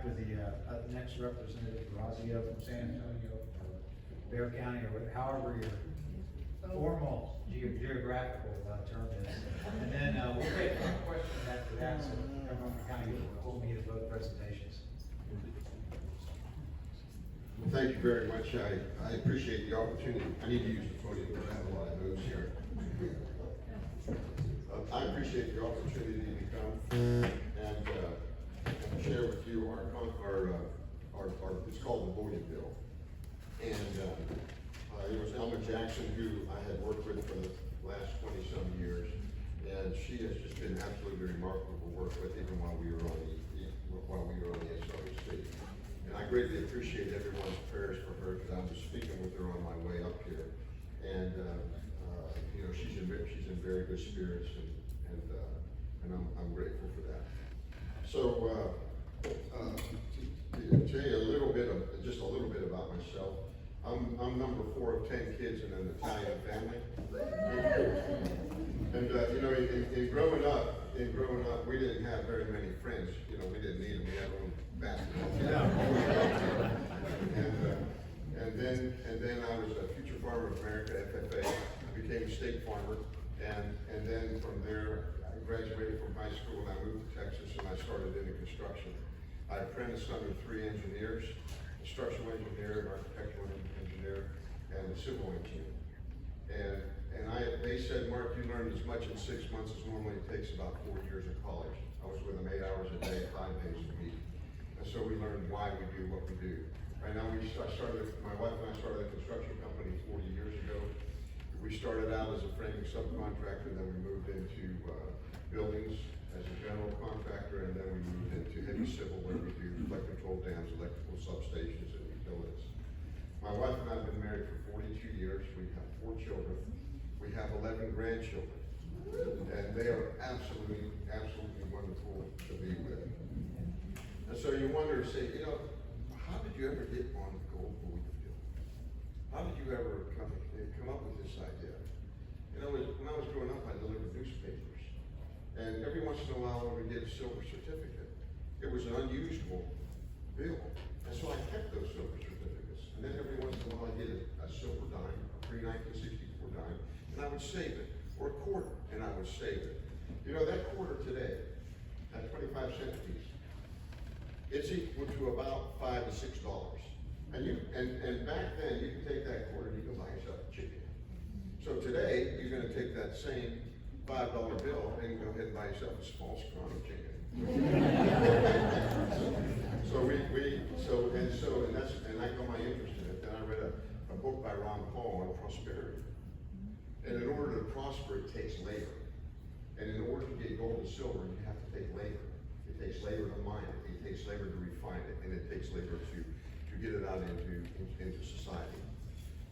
with the next Representative Dorazio from San Antonio, or Bear County, or however your formal geographical term is. And then we'll take one question after that, so everyone can kind of get a full meet of both presentations. Well, thank you very much. I appreciate the opportunity. I need to use the podium because I have a lot of notes here. I appreciate the opportunity to come and share with you our it's called the Bullion bill. And it was Elma Jackson, who I had worked with for the last 20-some years, and she has just been absolutely remarkable to work with, even while we were on the SRC. And I greatly appreciate everyone's prayers for her, because I was speaking with her on my way up here, and you know, she's in very good spirits, and I'm grateful for that. So to tell you just a little bit about myself. I'm number 4 of 10 kids in an Italian family, and you know, in growing up, we didn't have very many friends. You know, we didn't need them. We had our own basketball. And then I was a Future Farmer of America, FFA. I became a state farmer, and then from there, I graduated from high school and I moved to Texas and I started into construction. I apprenticed under 3 engineers, a structural engineer, an architectural engineer, and a civil engineer. They said, Mark, you learned as much in 6 months as normally it takes about 4 years of college. I was with them 8 hours a day, 5 days a week. And so we learned why we do what we do. Right now, my wife and I started a construction company 40 years ago. We started out as a framing subcontractor, then we moved into buildings as a general contractor, and then we moved into heavy civil, where we do flood control dams, electrical substations, and utilities. My wife and I have been married for 42 years. We have 4 children. We have 11 grandchildren, and they are absolutely wonderful to be with. And so you wonder, say, you know, how did you ever get on the gold bullion deal? How did you ever come up with this idea? You know, when I was growing up, I delivered newspapers, and every once in a while I would get a silver certificate. It was an unusual bill, and so I kept those silver certificates. And then every once in a while I get a silver dime, a pre-1964 dime, and I would save it, or a quarter, and I would save it. You know, that quarter today, that 25-cent piece, it's equal to about $5 to $6. And back then, you can take that quarter and you can buy yourself a chicken. So today, you're going to take that same $5 bill and go ahead and buy yourself a small, scrawny chicken. And I got my interest in it. Then I read a book by Ron Paul on prosperity. And in order to prosper, it takes labor. And in order to get gold and silver, you have to take labor. It takes labor to mine it. It takes labor to refine it, and it takes labor to get it out into society.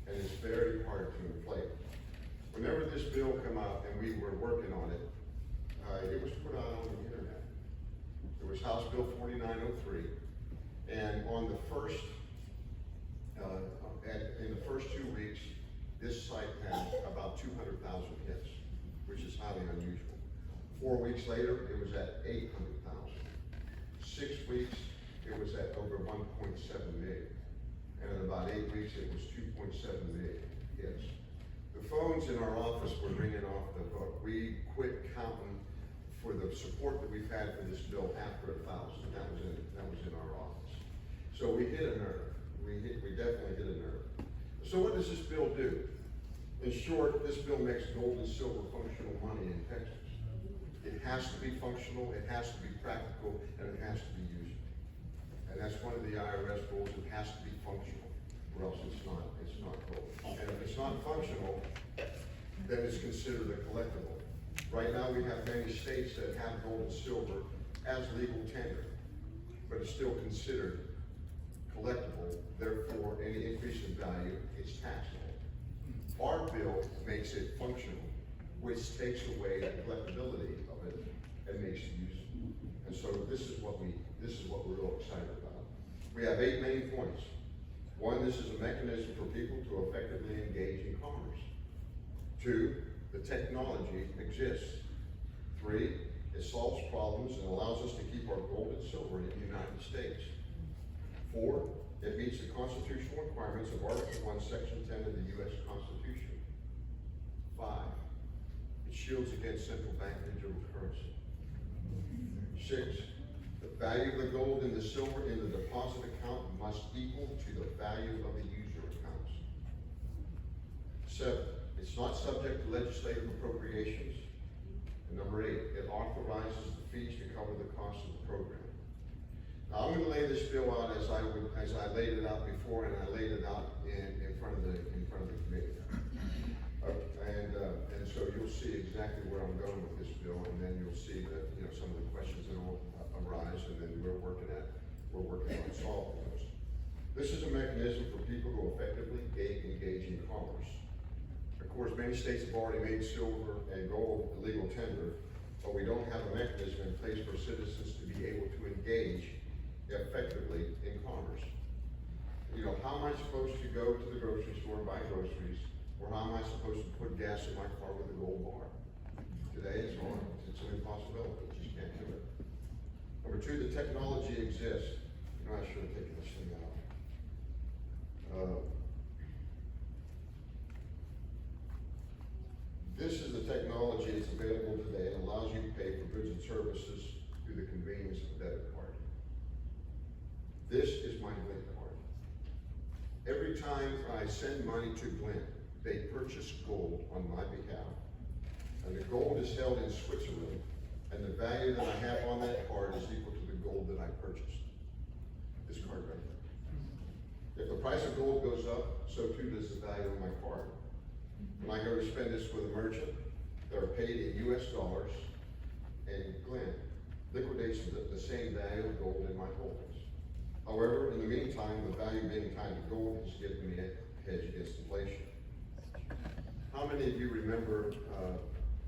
And it's very hard to inflate. Whenever this bill came out and we were working on it, it was put out on the internet. It was House Bill 4903, and on the first, in the first 2 weeks, this site had about 200,000 hits, which is highly unusual. 4 weeks later, it was at 800,000. 6 weeks, it was at over 1.7 million. And in about 8 weeks, it was 2.7 million hits. The phones in our office were ringing off the hook. We quit counting for the support that we've had for this bill after 1,000. That was in our office. So we hit a nerve. We definitely hit a nerve. So what does this bill do? In short, this bill makes gold and silver functional money in Texas. It has to be functional, it has to be practical, and it has to be usable. And that's one of the IRS rules. It has to be functional, or else it's not gold. And if it's not functional, then it's considered a collectible. Right now, we have many states that have gold and silver as legal tender, but it's still considered collectible. Therefore, any increase in value is taxable. Our bill makes it functional, which takes away the collectability of it and makes it usable. And so this is what we're real excited about. We have 8 main points. 1, this is a mechanism for people to effectively engage in commerce. 2, the technology exists. 3, it solves problems and allows us to keep our gold and silver in the United States. 4, it meets the constitutional requirements of Article 1, Section 10 of the U.S. Constitution. 5, it shields against central bank digital currency. 6, the value of the gold and the silver in the deposit account must equal to the value of the user accounts. 7, it's not subject to legislative appropriations. And number 8, it authorizes the fees to cover the cost of the program. Now, I'm going to lay this bill out as I laid it out before, and I laid it out in front of the committee. And so you'll see exactly where I'm going with this bill, and then you'll see that, you know, some of the questions that will arise, and then we're working on solving those. This is a mechanism for people to effectively engage in commerce. Of course, many states have already made silver and gold illegal tender, but we don't have a mechanism in place for citizens to be able to engage effectively in commerce. You know, how am I supposed to go to the grocery store and buy groceries, or how am I supposed to put gas in my car with a gold bar? Today, it's hard. It's an impossibility. You just can't do it. Number 2, the technology exists. You know, I should have taken this thing out. This is the technology that's available today and allows you to pay for goods and services through the convenience of a debit card. This is my Glen card. Every time I send money to Glen, they purchase gold on my behalf. And the gold is held in Switzerland, and the value that I have on that card is equal to the gold that I purchased. This card right here. If the price of gold goes up, so too does the value of my card. When I go to spend this with a merchant, they're paid in US dollars, and Glen liquidates the same value of gold in my holdings. However, in the meantime, the value being tied to gold has given me a hedge against inflation. How many of you remember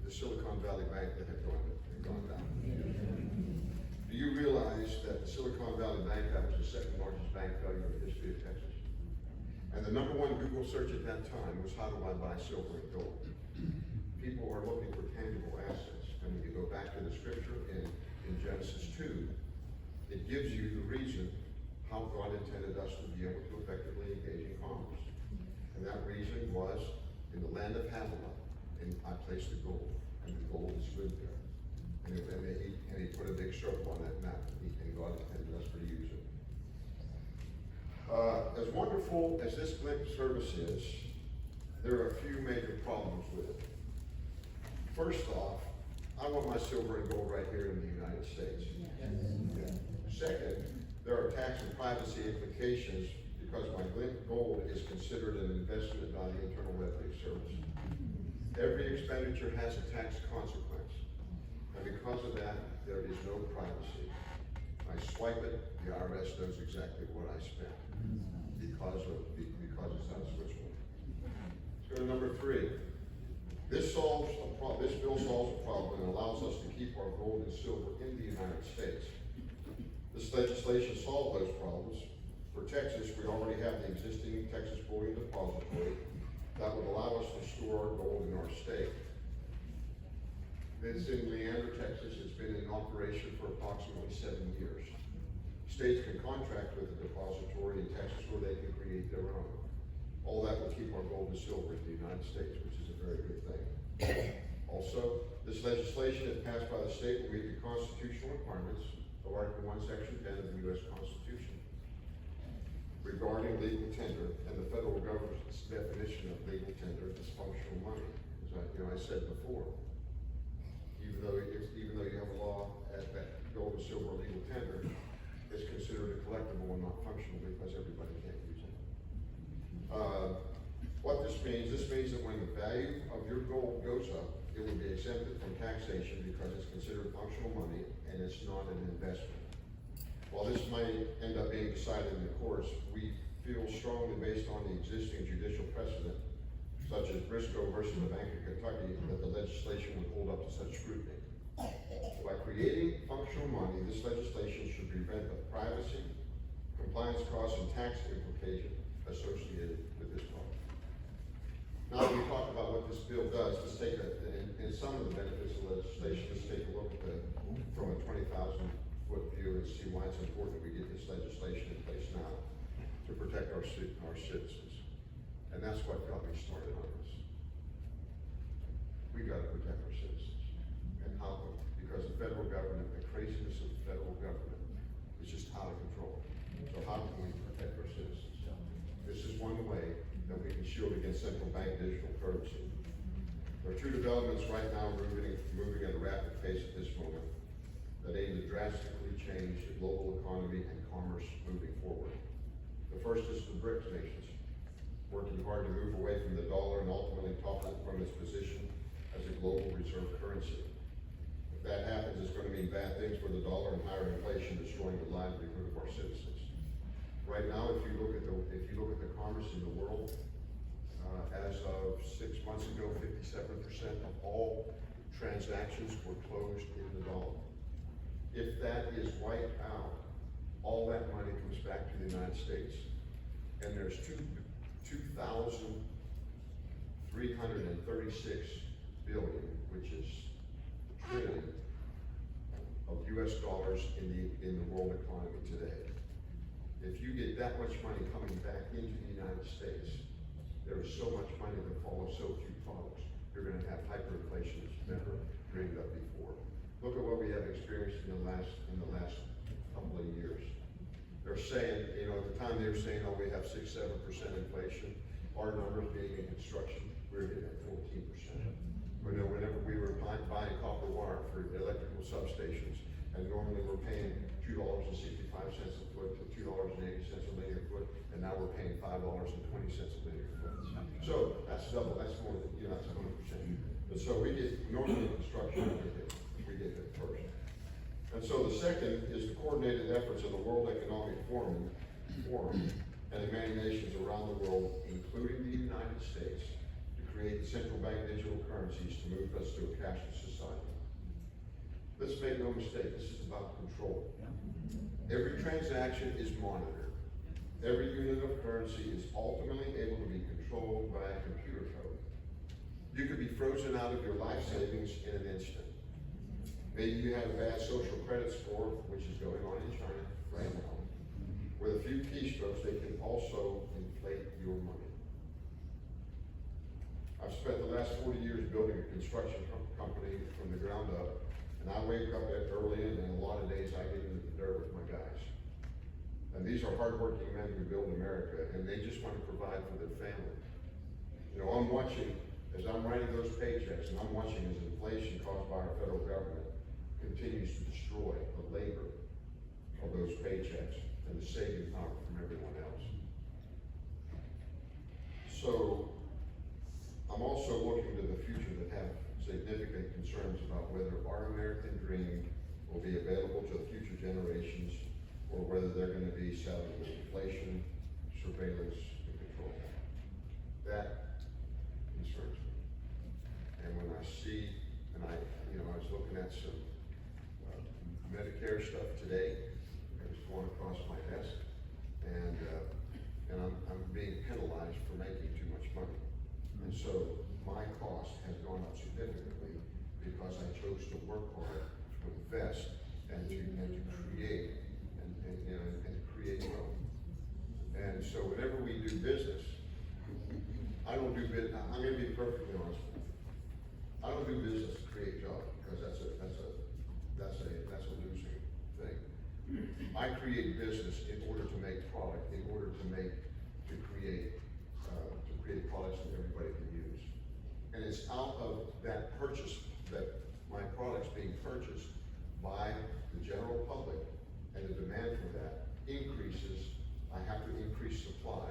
the Silicon Valley Bank that had gone down? Do you realize that the Silicon Valley Bank, that was the second largest bank failure in the history of Texas? And the number 1 Google search at that time was, how do I buy silver and gold? People are looking for tangible assets. And when you go back to the scripture in Genesis 2, it gives you the reason how God intended us to be able to effectively engage in commerce. And that reason was in the land of Havilah, and I placed the gold, and the gold is good there. And he put a big circle on that map, and God intended us to use it. As wonderful as this Glen service is, there are a few major problems with it. First off, I want my silver and gold right here in the United States. Yeah. Second, there are tax and privacy implications because my Glen gold is considered an investment by the Internal Revenue Service. Every expenditure has a tax consequence, and because of that, there is no privacy. I swipe it, the IRS knows exactly what I spent because it's out of Switzerland. Let's go to number 3. This bill solves a problem and allows us to keep our gold and silver in the United States. This legislation solves those problems. For Texas, we already have the existing Texas Bullion depository that would allow us to store our gold in our state. It's in Leander, Texas. It's been in operation for approximately 7 years. States can contract with the depository in Texas where they can create their own. All that will keep our gold and silver in the United States, which is a very good thing. Also, this legislation, if passed by the state, will meet the constitutional requirements of Article 1, Section 10 of the U.S. Constitution regarding legal tender and the federal government's definition of legal tender as functional money. As I said before, even though you have a law at that gold and silver legal tender, it's considered a collectible and not functional because everybody can't use it. What this means that when the value of your gold goes up, it will be exempted from taxation because it's considered functional money and it's not an investment. While this might end up being decided in the courts, we feel strongly based on the existing judicial precedent, such as Briscoe versus the Bank of Kentucky, that the legislation would hold up to such scrutiny. By creating functional money, this legislation should prevent the privacy, compliance costs, and tax implications associated with this problem. Now that we talk about what this bill does, let's take in some of the benefits of legislation, let's take a look at from a 20,000-foot view and see why it's important we get this legislation in place now. to protect our citizens. And that's what got me started on this. We gotta protect our citizens. And how? Because the federal government, the craziness of the federal government is just out of control. So how can we protect our citizens? This is one way that we can shield against central bank digital currency. There are two developments right now moving at a rapid pace at this moment that aim to drastically change the global economy and commerce moving forward. The first is the BRICS nations, working hard to move away from the dollar and ultimately topple from its position as a global reserve currency. If that happens, it's going to mean bad things for the dollar and higher inflation, destroying the livelihood of our citizens. Right now, if you look at the commerce in the world, as of 6 months ago, 57% of all transactions were closed in the dollar. If that is wiped out, all that money comes back to the United States. And there's 2,336 billion, which is trillion, of US dollars in the world economy today. If you get that much money coming back into the United States, there is so much money that follows so few products. You're going to have hyperinflation that's never dreamed up before. Look at what we have experienced in the last couple of years. They're saying, at the time they were saying, oh, we have 6-7% inflation. Our numbers being in construction, we were hitting at 14%. Whenever we were buying copper wire for electrical substations, and normally we're paying $2.65 a foot to $2.80 a linear foot, and now we're paying $5.20 a linear foot. So that's double. That's more than that's 100%. But so we get normally in construction we get hit first. And so the second is the coordinated efforts of the World Economic Forum and the many nations around the world, including the United States, to create central bank digital currencies to move us to a cashless society. Let's make no mistake, this is about control. Every transaction is monitored. Every unit of currency is ultimately able to be controlled by a computer code. You could be frozen out of your life savings in an instant. Maybe you have a bad social credit score, which is going on in China right now. With a few keystrokes, they can also inflate your money. I've spent the last 40 years building a construction company from the ground up. And I wake up early, and a lot of days I get into the dirt with my guys. And these are hardworking men who build America, and they just want to provide for their family. I'm watching, as I'm writing those paychecks, and I'm watching as inflation caused by our federal government continues to destroy the labor of those paychecks and the saving power from everyone else. So, I'm also looking to the future that have significant concerns about whether our American dream will be available to the future generations or whether they're going to be saddled with inflation, surveillance, and control. That concerns me. And when I see, and I was looking at some Medicare stuff today, it was going across my desk, and I'm being penalized for making too much money. And so my cost has gone up significantly because I chose to work hard, to invest, and to create, and create wealth. And so whenever we do business, I don't do business. I'm going to be perfectly honest with you. I don't do business to create jobs because that's a losing thing. I create business in order to make product, in order to create products that everybody can use. And it's out of that purchase, that my products being purchased by the general public, and the demand for that increases. I have to increase supply,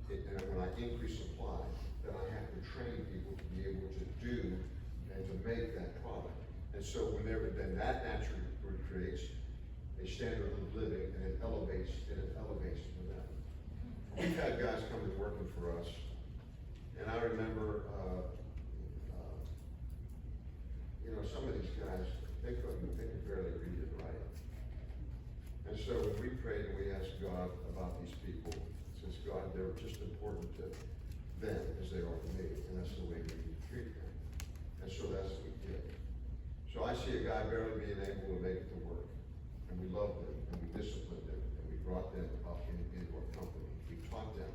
and when I increase supply, then I have to train people to be able to do and to make that product. And so then that naturally creates a standard of living, and it elevates for them. We've had guys come and working for us, and I remember, some of these guys, they could barely read and write. And so when we prayed and we asked God about these people, since God, they were just important to them as they are to me, and that's the way we treat them. And so that's what we did. So I see a guy barely being able to make it to work, and we love them, and we discipline them, and we brought them up into our company. We taught them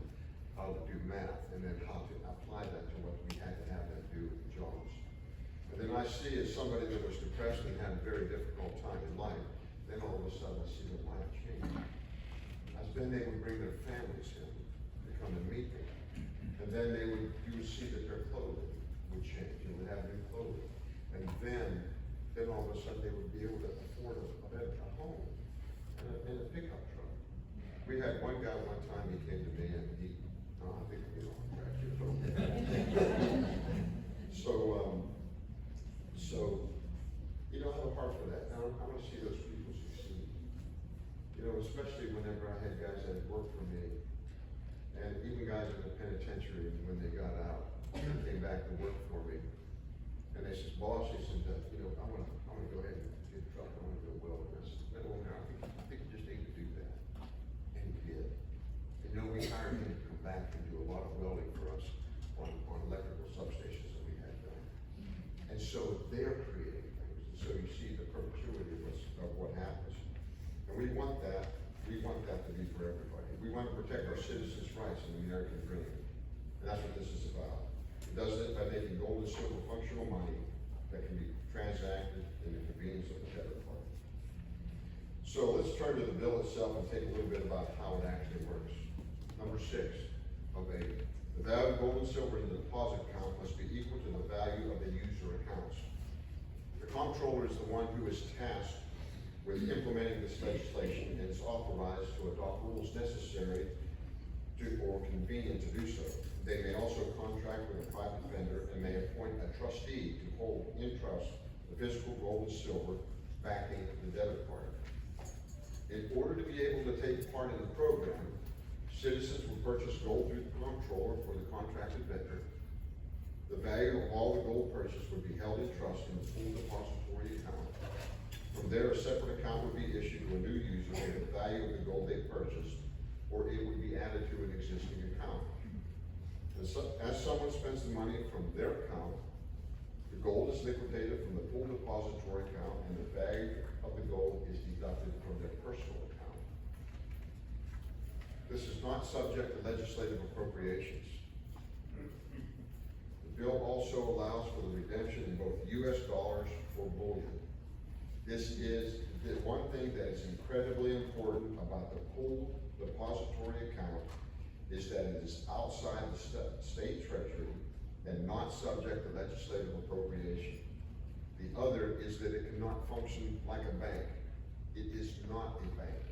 how to do math and then how to apply that to what we had to have them do with jobs. And then I see as somebody that was depressed and had a very difficult time in life, then all of a sudden I see their life change. As then they would bring their families in to come and meet me. And then you would see that their clothing would change, and would have new clothing. And then all of a sudden they would be able to afford a home and a pickup truck. We had one guy one time, he came to me and I think we don't crash your phone. So, you know, I have a heart for that. I want to see those people succeed. You know, especially whenever I had guys that worked for me, and even guys in the penitentiary, when they got out, and came back to work for me, and they said, boss, they said, you know, I want to go ahead and get a truck, I want to go weld. And I said, no, I think you just need to do that. And he did. And you know, we hired him to come back and do a lot of welding for us on electrical substations that we had done. And so they're creating things. And so you see the perpetuity of what happens. And we want that to be for everybody. We want to protect our citizens' rights in the American dream. And that's what this is about. It does it by making gold and silver functional money that can be transacted in the convenience of the debit card. So let's turn to the bill itself and take a little bit about how it actually works. Number 6 of 8. The value of gold and silver in the deposit account must be equal to the value of the user accounts. The comptroller is the one who is tasked with implementing this legislation and is authorized to adopt rules necessary or convenient to do so. They may also contract with a private vendor and may appoint a trustee to hold in trust the physical gold and silver backing the debit card. In order to be able to take part in the program, citizens will purchase gold through the comptroller for the contracted vendor. The value of all the gold purchased would be held in trust in the pool depository account. From there, a separate account would be issued to a new user with the value of the gold they purchased, or it would be added to an existing account. As someone spends the money from their account, the gold is liquidated from the pool depository account, and the value of the gold is deducted from their personal account. This is not subject to legislative appropriations. The bill also allows for the redemption in both U.S. dollars or bullion. This is the one thing that is incredibly important about the pool depository account is that it is outside the state treasury and not subject to legislative appropriation. The other is that it cannot function like a bank. It is not a bank.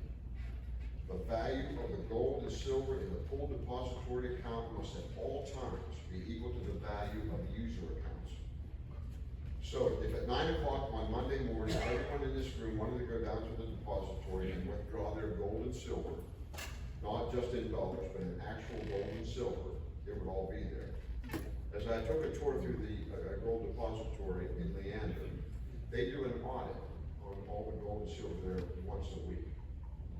The value of the gold and silver in the pool depository account must at all times be equal to the value of the user accounts. So if at 9 o'clock on Monday morning, everyone in this room wanted to go down to the depository and withdraw their gold and silver, not just in dollars, but in actual gold and silver, it would all be there. As I took a tour through the gold depository in Leander, they do an audit on all the gold and silver there once a week.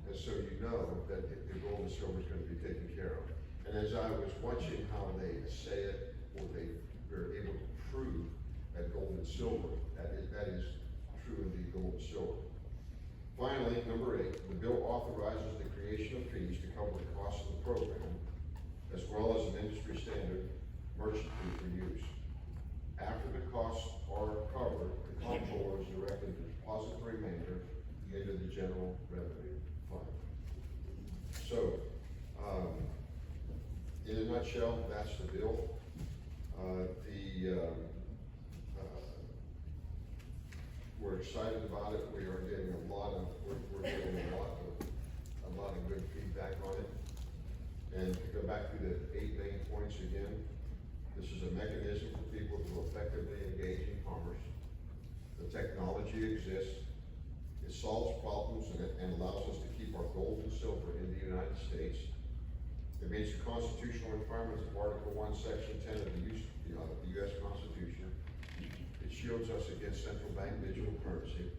And so you know that the gold and silver is going to be taken care of. And as I was watching how they assay it, or they were able to prove that gold and silver, that is true indeed gold and silver. Finally, number 8, the bill authorizes the creation of fees to cover the cost of the program, as well as an industry standard merchant fee for use. After the costs are covered, the comptroller is directed to deposit the remainder into the general revenue fund. So, in a nutshell, that's the bill. We're excited about it. We are getting a lot of good feedback on it. And to go back to the 8 main points again, this is a mechanism for people to effectively engage in commerce. The technology exists. It solves problems and allows us to keep our gold and silver in the United States. It meets the constitutional requirements of Article 1, Section 10 of the U.S. Constitution. It shields us against central bank digital currency.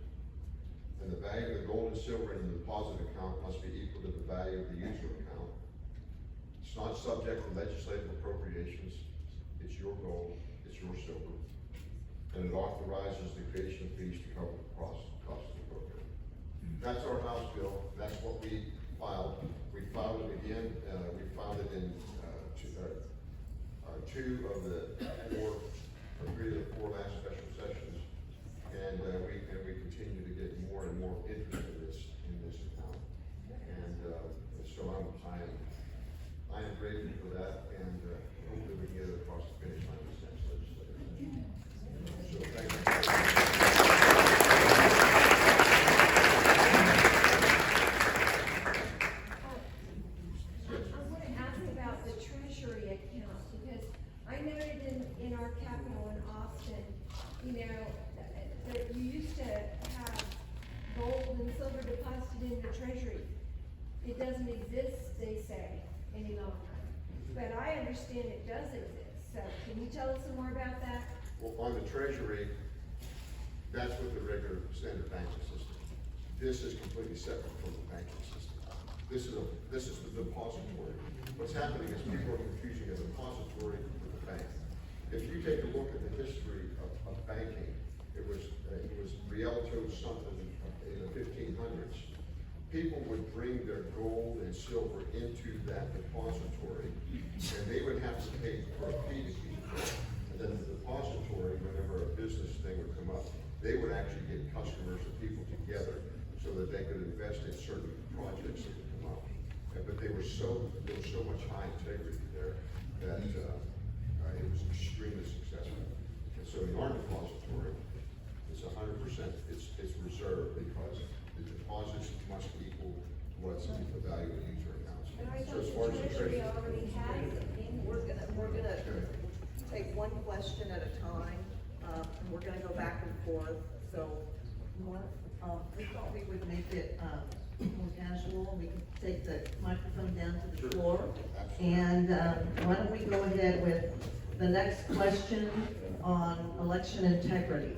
And the value of the gold and silver in the deposit account must be equal to the value of the user account. It's not subject to legislative appropriations. It's your gold, it's your silver. And it authorizes the creation of fees to cover the cost of the program. That's our House bill. That's what we We filed it again, we filed it in, two of the four, or three of the four last special sessions. And we continue to get more and more interest in this account. And, so I am grateful for that, and, hopefully we can get it across the finish line this next legislature session. So thank you. I want to ask about the treasury account, because I noted in our capital in Austin, you know, that you used to have gold and silver deposited in the treasury. It doesn't exist, they say, any longer. But I understand it does exist, so can you tell us some more about that? Well, on the treasury, that's with the regular standard banking system. This is completely separate from the banking system. This is the depository. What's happening is people are confusing a depository with a bank. If you take a look at the history of banking, it was Rialto something in the 1500s. People would bring their gold and silver into that depository, and they would have to pay for a fee to keep it. And then the depository, whenever a business thing would come up, they would actually get customers and people together so that they could invest in certain projects that would come up. But there was so much high integrity there that it was extremely successful. And so in our depository, it's 100%, it's reserved because the deposits must equal what's the value of the user accounts. And I So as thought far as the the treasury treasury. already has it in. We're gonna take one question at a time, and we're gonna go back and forth, so, We thought we would make it, more casual, we can take the microphone down to the Sure. floor. Absolutely. And, why don't we go ahead with the next question on election integrity?